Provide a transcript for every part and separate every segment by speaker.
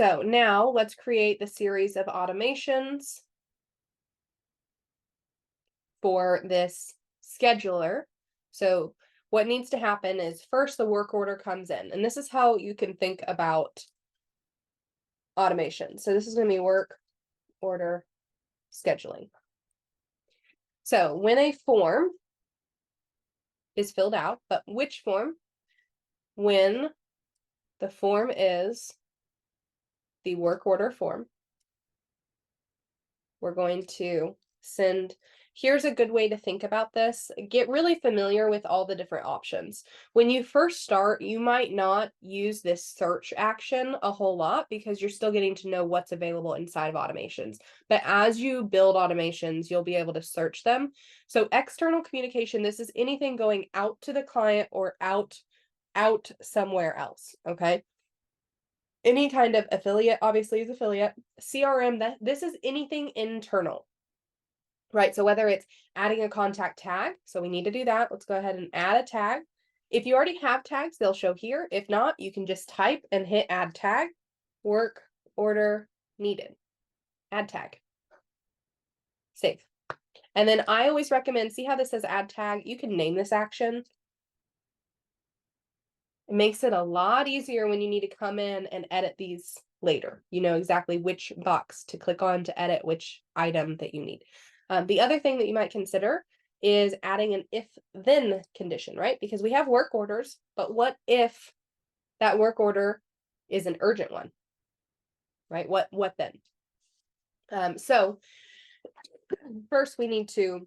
Speaker 1: So now let's create the series of automations for this scheduler. So what needs to happen is first the work order comes in, and this is how you can think about automation. So this is going to be work order scheduling. So when a form is filled out, but which form? When the form is the work order form, we're going to send. Here's a good way to think about this. Get really familiar with all the different options. When you first start, you might not use this search action a whole lot because you're still getting to know what's available inside of automations. But as you build automations, you'll be able to search them. So external communication, this is anything going out to the client or out somewhere else, okay? Any kind of affiliate obviously is affiliate. CRM, that this is anything internal. Right, so whether it's adding a contact tag, so we need to do that. Let's go ahead and add a tag. If you already have tags, they'll show here. If not, you can just type and hit add tag, work order needed, add tag, save. And then I always recommend, see how this says add tag? You can name this action. It makes it a lot easier when you need to come in and edit these later. You know exactly which box to click on to edit which item that you need. The other thing that you might consider is adding an if-then condition, right? Because we have work orders, but what if that work order is an urgent one, right? What then? So first we need to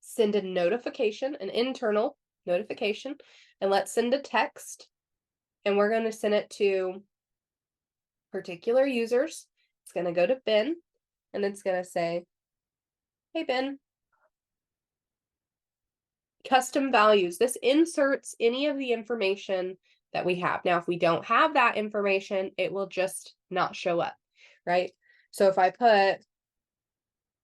Speaker 1: send a notification, an internal notification, and let's send a text, and we're going to send it to particular users. It's going to go to Ben, and it's going to say, hey, Ben, custom values. This inserts any of the information that we have. Now, if we don't have that information, it will just not show up, right? So if I put,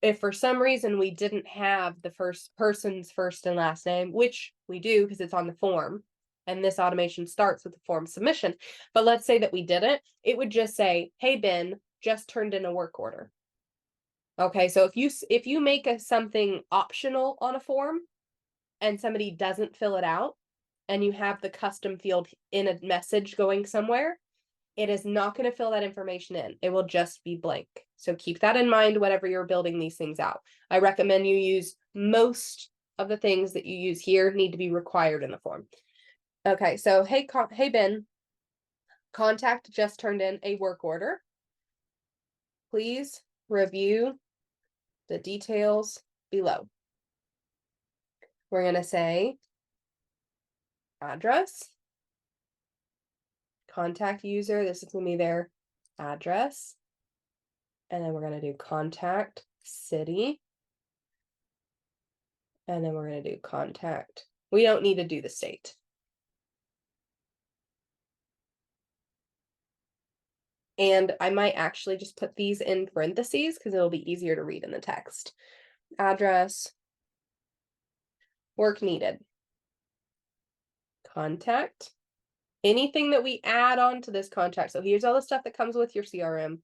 Speaker 1: if for some reason we didn't have the person's first and last name, which we do because it's on the form, and this automation starts with the form submission, but let's say that we didn't, it would just say, hey, Ben, just turned in a work order. Okay, so if you make something optional on a form and somebody doesn't fill it out and you have the custom field in a message going somewhere, it is not going to fill that information in. It will just be blank. So keep that in mind whenever you're building these things out. I recommend you use most of the things that you use here need to be required in the form. Okay, so hey Ben, contact just turned in a work order. Please review the details below. We're going to say address, contact user, this is going to be their address, and then we're going to do contact city, and then we're going to do contact. We don't need to do the state. And I might actually just put these in parentheses because it'll be easier to read in the text. Address, work needed, contact, anything that we add on to this contact. So here's all the stuff that comes with your CRM.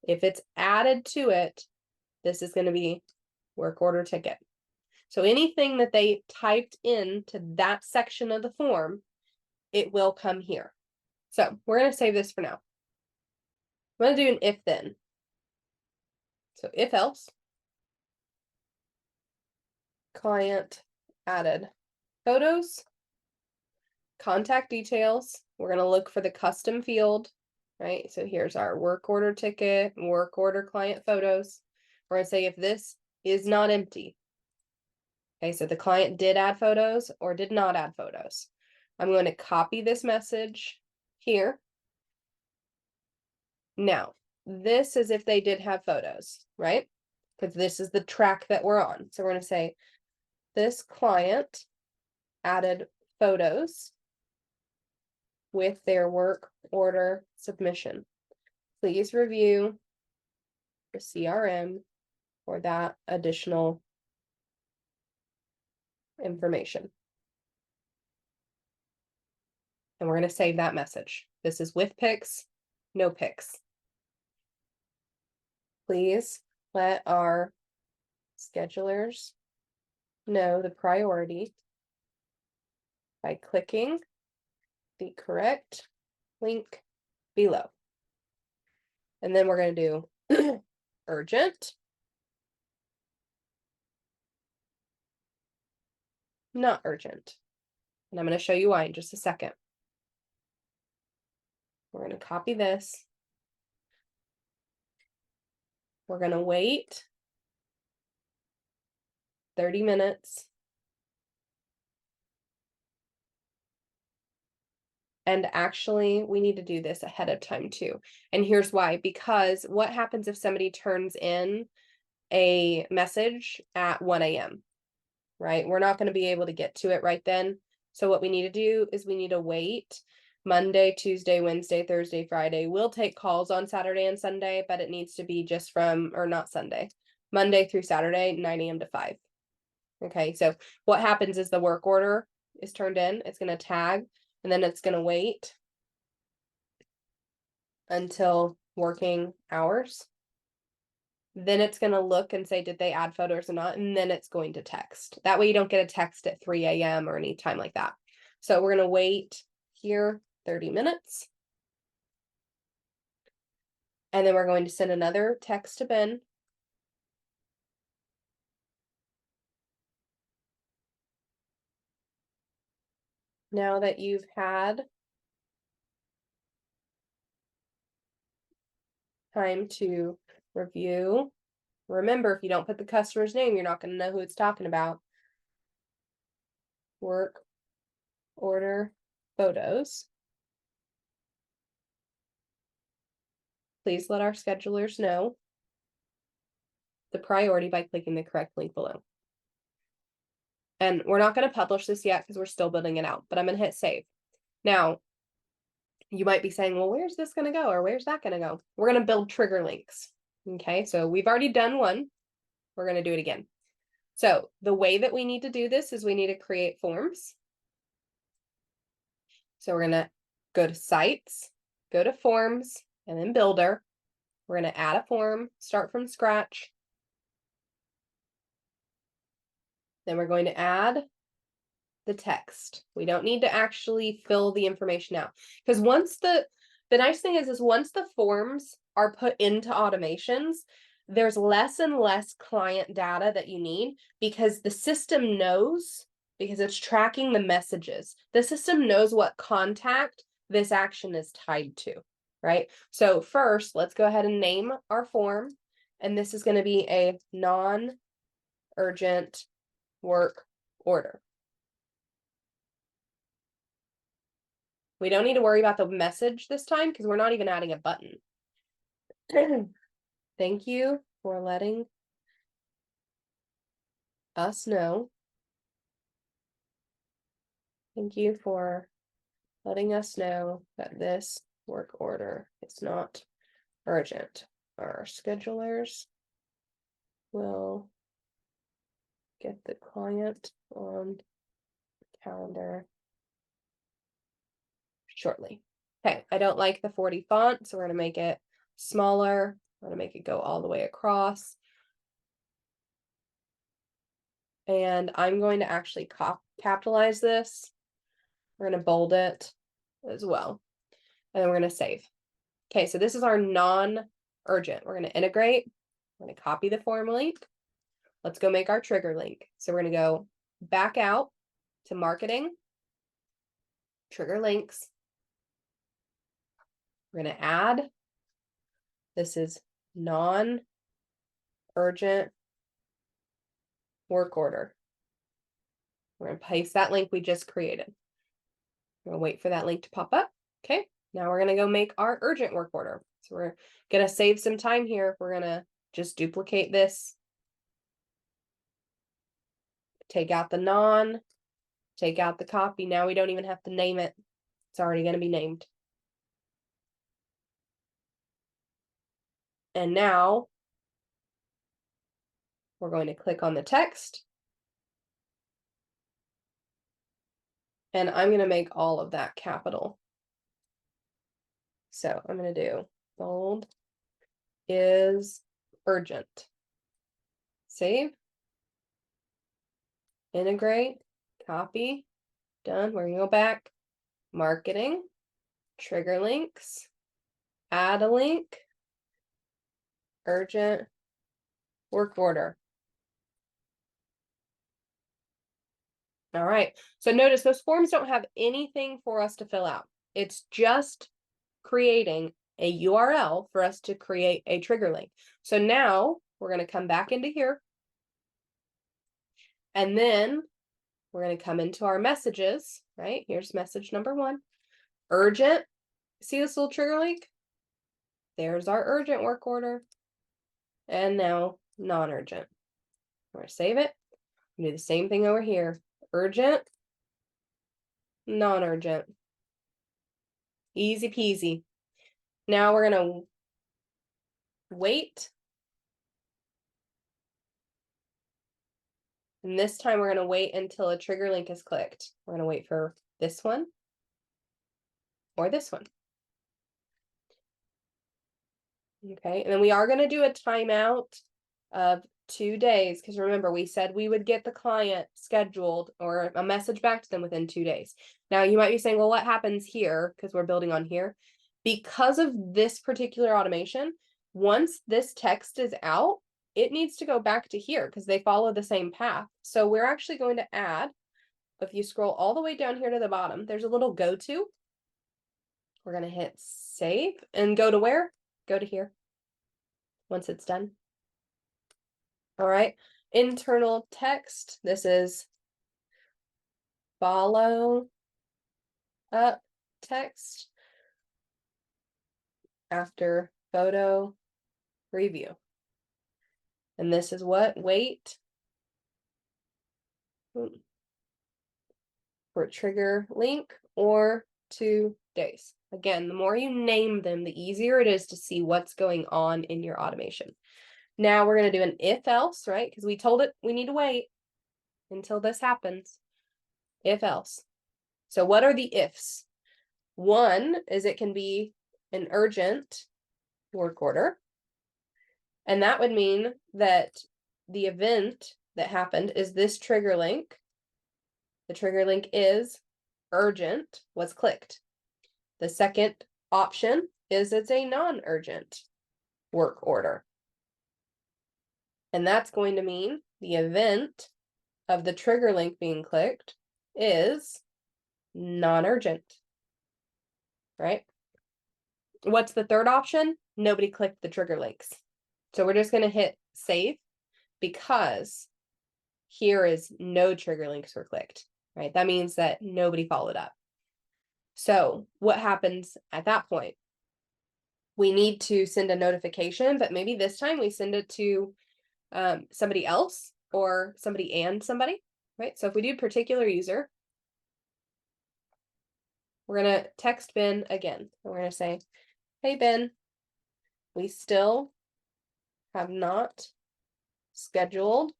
Speaker 1: If it's added to it, this is going to be work order ticket. So anything that they typed into that section of the form, it will come here. So we're going to save this for now. I'm going to do an if then. So if else, client added photos, contact details. We're going to look for the custom field, right? So here's our work order ticket, work order client photos. We're going to say if this is not empty. Okay, so the client did add photos or did not add photos. I'm going to copy this message here. Now, this is if they did have photos, right? Because this is the track that we're on. So we're going to say this client added photos with their work order submission. Please review the CRM for that additional information. And we're going to save that message. This is with pics, no pics. please let our schedulers know the priority by clicking the correct link below. And then we're going to do urgent, not urgent. And I'm going to show you why in just a second. We're going to copy this. We're going to wait 30 minutes. And actually, we need to do this ahead of time too. And here's why, because what happens if somebody turns in a message at 1 a.m., right? We're not going to be able to get to it right then. So what we need to do is we need to wait Monday, Tuesday, Wednesday, Thursday, Friday. We'll take calls on Saturday and Sunday, but it needs to be just or not Sunday, Monday through Saturday, 9 a.m. to 5. Okay, so what happens is the work order is turned in, it's going to tag, and then it's going to wait until working hours. Then it's going to look and say, did they add photos or not? And then it's going to text. That way you don't get a text at 3 a.m. or any time like that. So we're going to wait here 30 minutes. And then we're going to send another text to Ben. Now that you've had time to review, remember, if you don't put the customer's name, you're not going to know who it's talking about. Work order photos. Please let our schedulers know the priority by clicking the correct link below. And we're not going to publish this yet because we're still building it out, but I'm going to hit save. Now, you might be saying, well, where's this going to go? Or where's that going to go? We're going to build trigger links. Okay, so we've already done one. We're going to do it again. So the way that we need to do this is we need to create forms. So we're going to go to sites, go to forms, and then builder. We're going to add a form, start from scratch. Then we're going to add the text. We don't need to actually fill the information out, because once the nice thing is once the forms are put into automations, there's less and less client data that you need, because the system knows, because it's tracking the messages. The system knows what contact this action is tied to, right? So first, let's go ahead and name our form. And this is going to be a non-urgent work order. We don't need to worry about the message this time because we're not even adding a button. Thank you for letting us know. Thank you for letting us know that this work order is not urgent. Our schedulers will get the client on the calendar shortly. Okay, I don't like the 40 font, so we're going to make it smaller. We're going to make it go all the way across. And I'm going to actually capitalize this. We're going to bold it as well. And then we're going to save. Okay, so this is our non-urgent. We're going to integrate. We're going to copy the form link. Let's go make our trigger link. So we're going to go back out to marketing, trigger links. We're going to add. This is non-urgent work order. We're going to paste that link we just created. We're going to wait for that link to pop up. Okay, now we're going to go make our urgent work order. So we're going to save some time here. We're going to just duplicate this. Take out the non, take out the copy. Now we don't even have to name it. It's already going to be named. And now we're going to click on the text. And I'm going to make all of that capital. So I'm going to do bold is urgent. Save. Integrate. Copy. Done. We're going to go back. Marketing. Trigger links. Add a link. Urgent. Work order. All right. So notice those forms don't have anything for us to fill out. It's just creating a URL for us to create a trigger link. So now we're going to come back into here. And then we're going to come into our messages, right? Here's message number 1. Urgent. See this little trigger link? There's our urgent work order. And now non-urgent. We're going to save it. Do the same thing over here. Urgent, non-urgent. Easy peasy. Now we're going to wait. And this time we're going to wait until a trigger link is clicked. We're going to wait for this one or this one. Okay, and then we are going to do a timeout of 2 days, because remember we said we would get the client scheduled or a message back to them within 2 days. Now you might be saying, well, what happens here? Because we're building on here. Because of this particular automation, once this text is out, it needs to go back to here because they follow the same path. So we're actually going to add, if you scroll all the way down here to the bottom, there's a little go to. We're going to hit save and go to where? Go to here once it's done. All right, internal text. This is follow up text after photo review. And this is what? Wait for trigger link or 2 days. Again, the more you name them, the easier it is to see what's going on in your automation. Now we're going to do an if else, right? Because we told it we need to wait until this happens. If else. So what are the ifs? One is it can be an urgent work order. And that would mean that the event that happened is this trigger link. The trigger link is urgent, was clicked. The second option is it's a non-urgent work order. And that's going to mean the event of the trigger link being clicked is non-urgent, right? What's the third option? Nobody clicked the trigger links. So we're just going to hit save because here is no trigger links were clicked, right? That means that nobody followed up. So what happens at that point? We need to send a notification, but maybe this time we send it to somebody else or somebody and somebody, right? So if we do particular user, we're going to text Ben again. We're going to say, hey, Ben, we still have not scheduled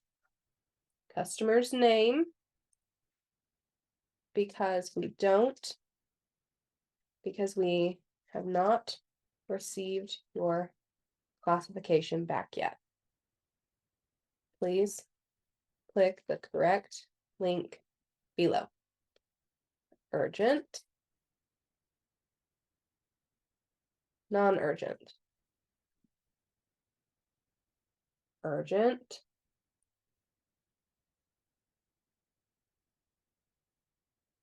Speaker 1: customer's name because we have not received your classification back yet. Please click the correct link below. Urgent, non-urgent, urgent,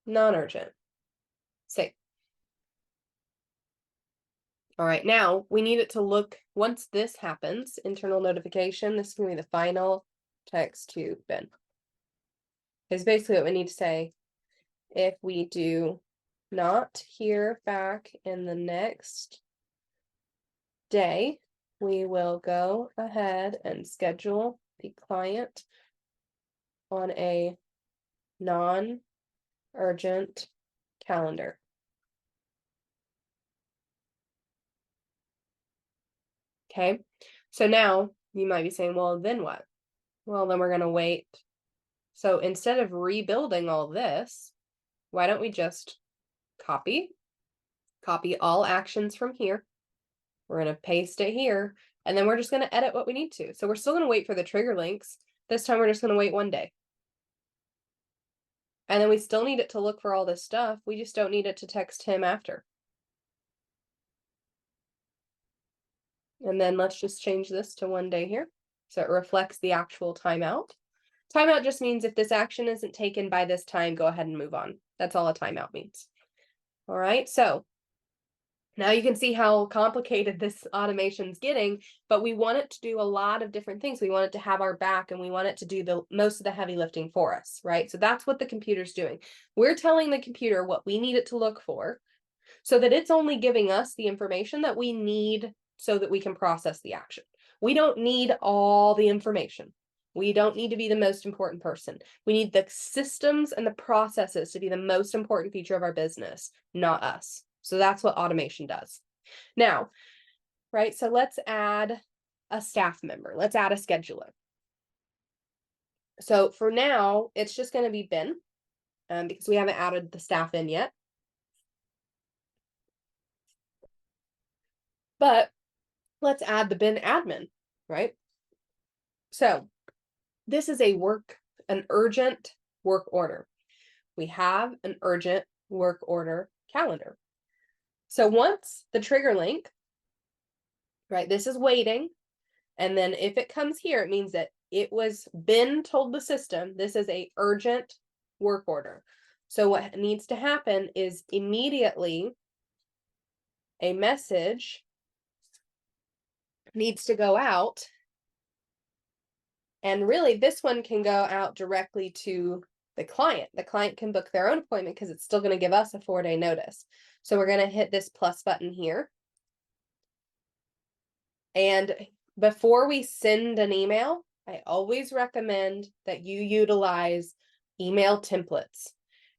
Speaker 1: non-urgent. Save. All right, now we need it to look, once this happens, internal notification, this is going to be the final text to Ben. Is basically what we need to say. If we do not hear back in the next day, we will go ahead and schedule the client on a non-urgent calendar. Okay, so now you might be saying, well, then what? Well, then we're going to wait. So instead of rebuilding all this, why don't we just copy all actions from here. We're going to paste it here. And then we're just going to edit what we need to. So we're still going to wait for the trigger links. This time we're just going to wait 1 day. And then we still need it to look for all this stuff. We just don't need it to text him after. And then let's just change this to 1 day here. So it reflects the actual timeout. Timeout just means if this action isn't taken by this time, go ahead and move on. That's all a timeout means. All right, so now you can see how complicated this automation's getting, but we want it to do a lot of different things. We want it to have our back, and we want it to do the most of the heavy lifting for us, right? So that's what the computer's doing. We're telling the computer what we need it to look for so that it's only giving us the information that we need so that we can process the action. We don't need all the information. We don't need to be the most important person. We need the systems and the processes to be the most important feature of our business, not us. So that's what automation does. Now, right, so let's add a staff member. Let's add a scheduler. So for now, it's just going to be Ben because we haven't added the staff in yet. But let's add the bin admin, right? So this is an urgent work order. We have an urgent work order calendar. So once the trigger link, right, this is waiting. And then if it comes here, it means that Ben told the system, this is a urgent work order. So what needs to happen is immediately a message needs to go out. And really, this one can go out directly to the client. The client can book their own appointment because it's still going to give us a 4-day notice. So we're going to hit this plus button here. And before we send an email, I always recommend that you utilize email templates.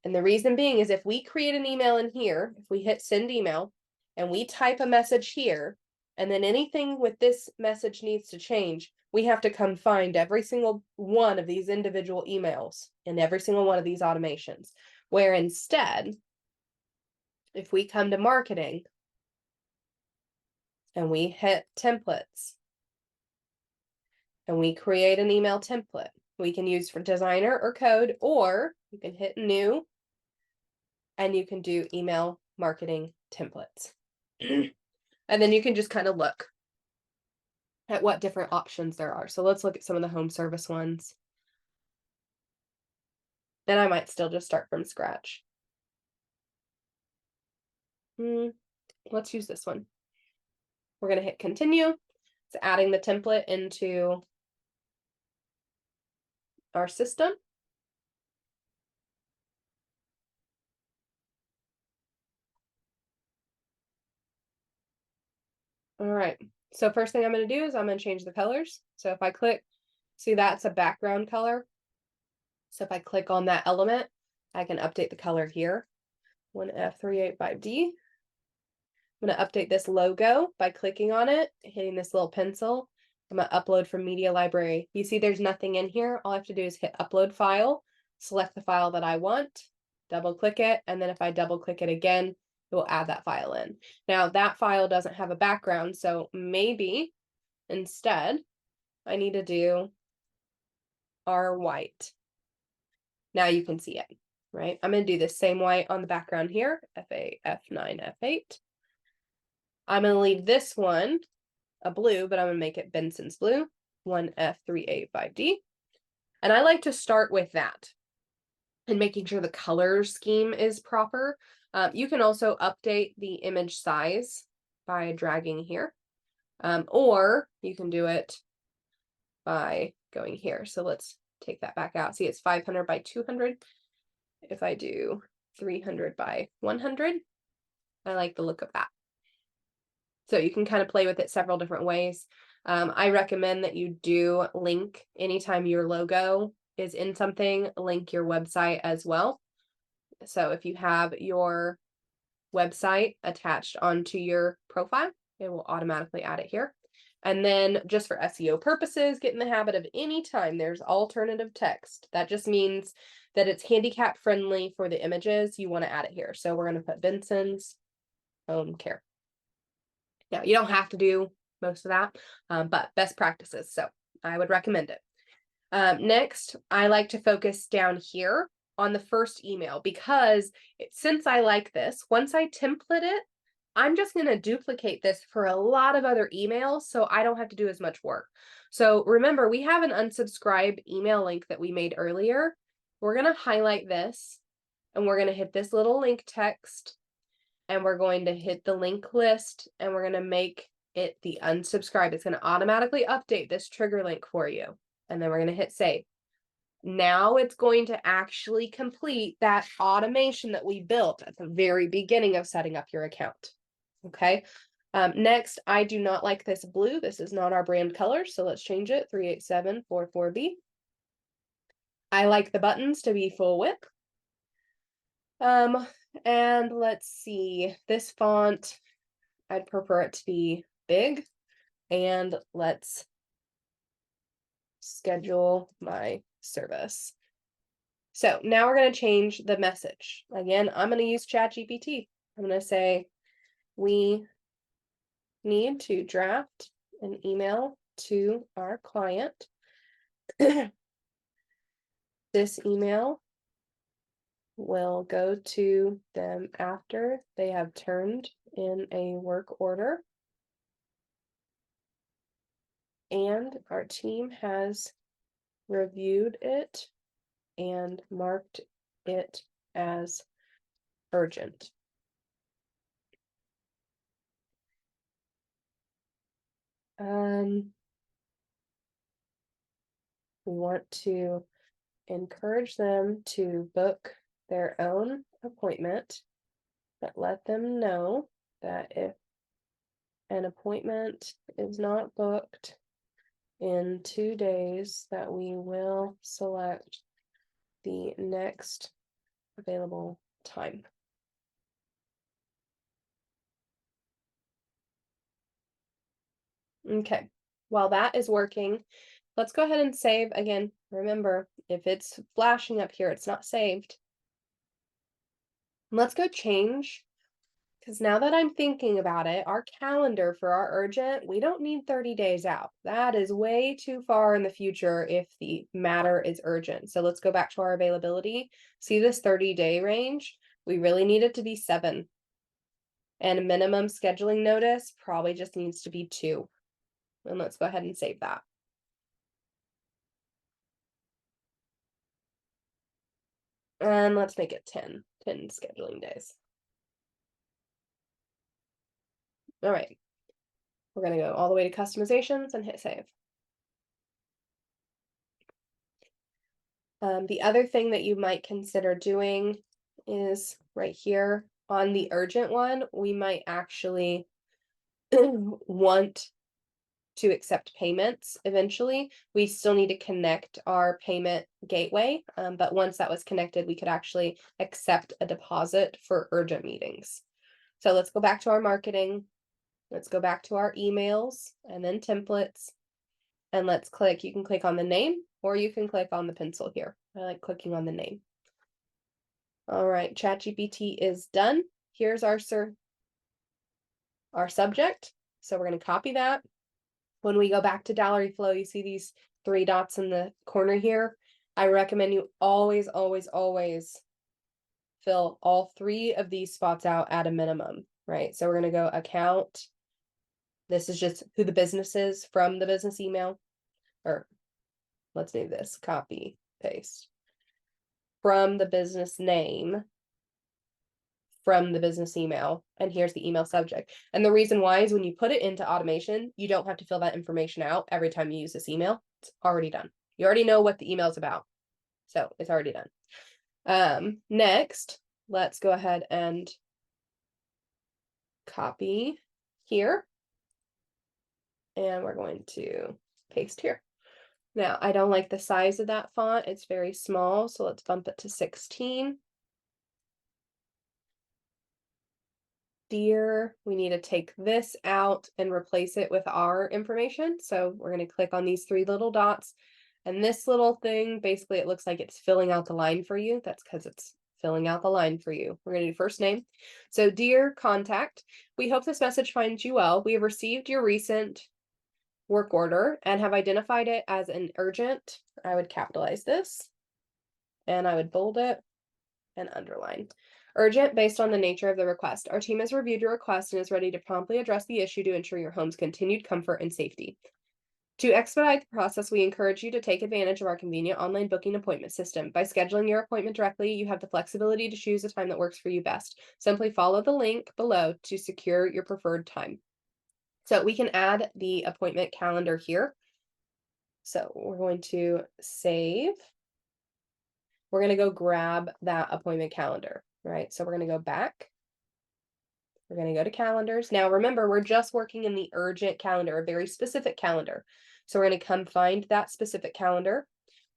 Speaker 1: And the reason being is if we create an email in here, if we hit send email and we type a message here, and then anything with this message needs to change, we have to come find every single one of these individual emails in every single one of these automations. Where instead, if we come to marketing and we hit templates and we create an email template, we can use for designer or code, or you can hit new and you can do email marketing templates. And then you can just kind of look at what different options there are. So let's look at some of the home service ones. Then I might still just start from scratch. Let's use this one. We're going to hit continue. It's adding the template into our system. All right. So first thing I'm going to do is I'm going to change the colors. So if I click, see that's a background color. So if I click on that element, I can update the color here. 1F385D. I'm going to update this logo by clicking on it, hitting this little pencil. I'm going to upload from media library. You see there's nothing in here. All I have to do is hit upload file, select the file that I want, double click it, and then if I double click it again, it will add that file in. Now that file doesn't have a background, so maybe instead I need to do our white. Now you can see it, right? I'm going to do the same white on the background here, F8, F9, F8. I'm going to leave this one a blue, but I'm going to make it Benson's blue, 1F385D. And I like to start with that and making sure the color scheme is proper. You can also update the image size by dragging here, or you can do it by going here. So let's take that back out. See, it's 500 by 200. If I do 300 by 100, I like the look of that. So you can kind of play with it several different ways. I recommend that you do link anytime your logo is in something, link your website as well. So if you have your website attached onto your profile, it will automatically add it here. And then just for SEO purposes, get in the habit of anytime there's alternative text. That just means that it's handicap friendly for the images. You want to add it here. So we're going to put Benson's home care. Now you don't have to do most of that, but best practices. So I would recommend it. Next, I like to focus down here on the first email because since I like this, once I template it, I'm just going to duplicate this for a lot of other emails so I don't have to do as much work. So remember, we have an unsubscribe email link that we made earlier. We're going to highlight this and we're going to hit this little link text and we're going to hit the link list and we're going to make it the unsubscribe. It's going to automatically update this trigger link for you. And then we're going to hit save. Now it's going to actually complete that automation that we built at the very beginning of setting up your account. Okay. Next, I do not like this blue. This is not our brand color. So let's change it. 38744B. I like the buttons to be full width. And let's see, this font, I'd prefer it to be big. And let's schedule my service. So now we're going to change the message. Again, I'm going to use ChatGPT. I'm going to say, we need to draft an email to our client. This email will go to them after they have turned in a work order. And our team has reviewed it and marked it as urgent. We want to encourage them to book their own appointment, but let them know that if an appointment is not booked in 2 days, that we will select the next available time. Okay, while that is working, let's go ahead and save. Again, remember, if it's flashing up here, it's not saved. Let's go change, because now that I'm thinking about it, our calendar for our urgent, we don't need 30 days out. That is way too far in the future if the matter is urgent. So let's go back to our availability. See this 30-day range? We really need it to be 7. And a minimum scheduling notice probably just needs to be 2. And let's go ahead and save that. And let's make it 10 scheduling days. All right. We're going to go all the way to customizations and hit save. The other thing that you might consider doing is right here on the urgent one, we might actually want to accept payments eventually. We still need to connect our payment gateway, but once that was connected, we could actually accept a deposit for urgent meetings. So let's go back to our marketing. Let's go back to our emails and then templates. And let's click, you can click on the name or you can click on the pencil here. I like clicking on the name. All right, ChatGPT is done. Here's our subject. So we're going to copy that. When we go back to DallowryFlow, you see these 3 dots in the corner here. I recommend you always, always, always fill all 3 of these spots out at a minimum, right? So we're going to go account. This is just who the business is from the business email. Or let's do this, copy, paste. From the business name, from the business email, and here's the email subject. And the reason why is when you put it into automation, you don't have to fill that information out every time you use this email. It's already done. You already know what the email is about. So it's already done. Next, let's go ahead and copy here. And we're going to paste here. Now, I don't like the size of that font. It's very small, so let's bump it to 16. Dear, we need to take this out and replace it with our information. So we're going to click on these 3 little dots. And this little thing, basically, it looks like it's filling out the line for you. That's because it's filling out the line for you. We're going to do first name. So, dear contact, we hope this message finds you well. We have received your recent work order and have identified it as an urgent. I would capitalize this and I would bold it and underline. Urgent based on the nature of the request. Our team has reviewed your request and is ready to promptly address the issue to ensure your home's continued comfort and safety. To expedite the process, we encourage you to take advantage of our convenient online booking appointment system. By scheduling your appointment directly, you have the flexibility to choose a time that works for you best. Simply follow the link below to secure your preferred time. So we can add the appointment calendar here. So we're going to save. We're going to go grab that appointment calendar, right? So we're going to go back. We're going to go to calendars. Now, remember, we're just working in the urgent calendar, a very specific calendar. So we're going to come find that specific calendar.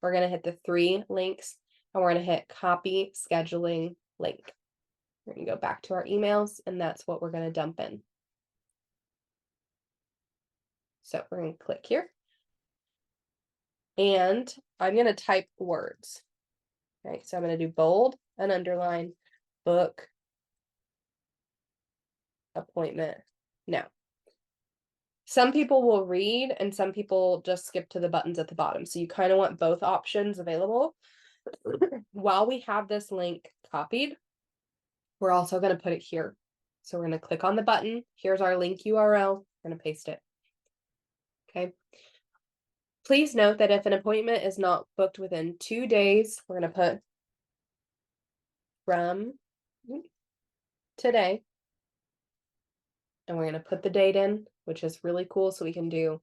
Speaker 1: We're going to hit the 3 links and we're going to hit copy scheduling link. We're going to go back to our emails and that's what we're going to dump in. So we're going to click here. And I'm going to type words. Right, so I'm going to do bold and underline, book, appointment. Now, some people will read and some people just skip to the buttons at the bottom. So you kind of want both options available. While we have this link copied, we're also going to put it here. So we're going to click on the button. Here's our link URL. We're going to paste it. Okay. Please note that if an appointment is not booked within 2 days, we're going to put from today. And we're going to put the date in, which is really cool. So we can do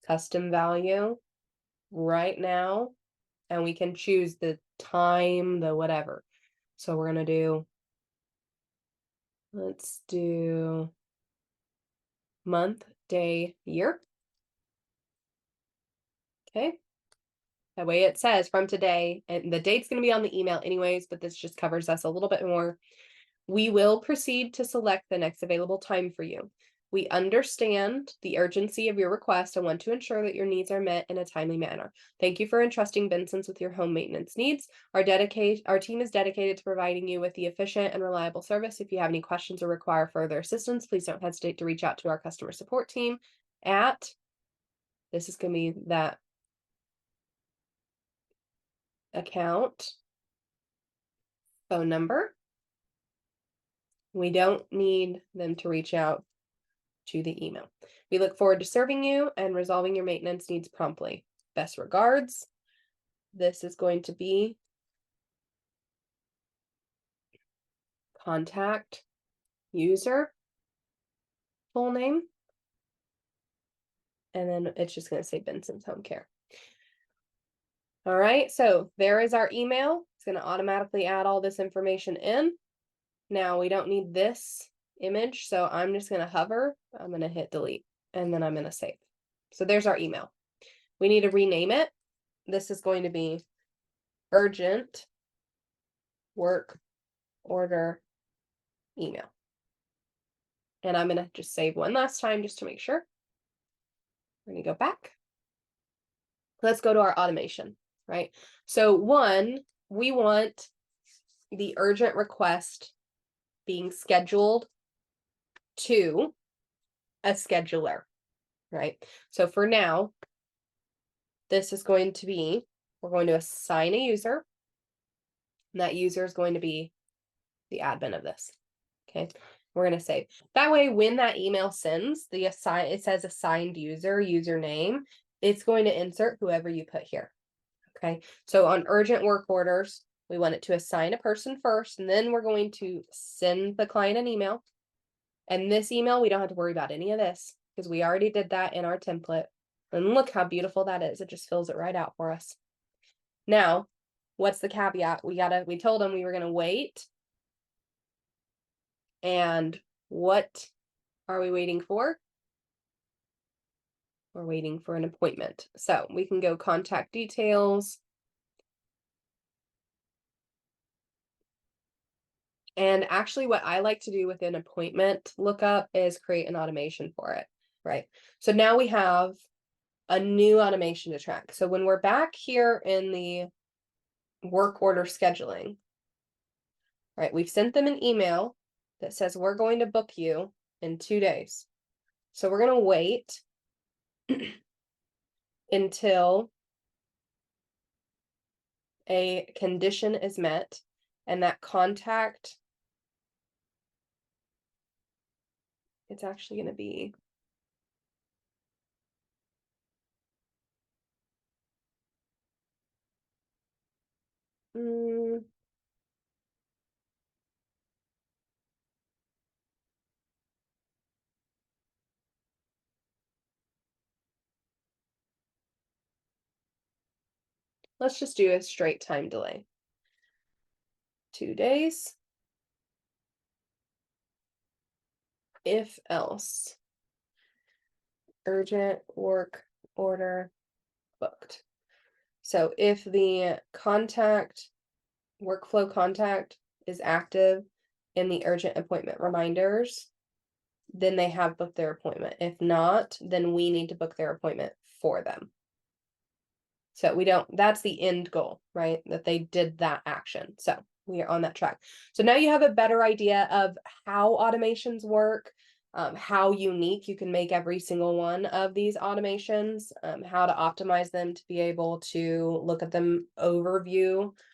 Speaker 1: custom value right now. And we can choose the time, the whatever. So we're going to do, let's do month, day, year. Okay. That way it says from today, and the date's going to be on the email anyways, but this just covers us a little bit more. We will proceed to select the next available time for you. We understand the urgency of your request and want to ensure that your needs are met in a timely manner. Thank you for entrusting Benson's with your home maintenance needs. Our team is dedicated to providing you with the efficient and reliable service. If you have any questions or require further assistance, please don't hesitate to reach out to our customer support team at, this is going to be that account phone number. We don't need them to reach out to the email. We look forward to serving you and resolving your maintenance needs promptly. Best regards. This is going to be contact user full name. And then it's just going to say Benson's Home Care. All right, so there is our email. It's going to automatically add all this information in. Now we don't need this image, so I'm just going to hover. I'm going to hit delete, and then I'm going to save. So there's our email. We need to rename it. This is going to be urgent work order email. And I'm going to just save one last time just to make sure. We're going to go back. Let's go to our automation, right? So 1, we want the urgent request being scheduled to a scheduler, right? So for now, this is going to be, we're going to assign a user, and that user is going to be the admin of this. Okay, we're going to save. That way, when that email sends, it says assigned user, username, it's going to insert whoever you put here. Okay, so on urgent work orders, we want it to assign a person first, and then we're going to send the client an email. And this email, we don't have to worry about any of this because we already did that in our template. And look how beautiful that is. It just fills it right out for us. Now, what's the caveat? We told them we were going to wait. And what are we waiting for? We're waiting for an appointment. So we can go contact details. And actually what I like to do with an appointment lookup is create an automation for it, right? So now we have a new automation to track. So when we're back here in the work order scheduling, right? We've sent them an email that says we're going to book you in 2 days. So we're going to wait until a condition is met, and that contact, it's actually going to be let's just do a straight time delay. 2 days. If else. Urgent work order booked. So if the workflow contact is active in the urgent appointment reminders, then they have booked their appointment. If not, then we need to book their appointment for them. So that's the end goal, right? That they did that action. So we are on that track. So now you have a better idea of how automations work, how unique you can make every single one of these automations, how to optimize them to be able to look at them overview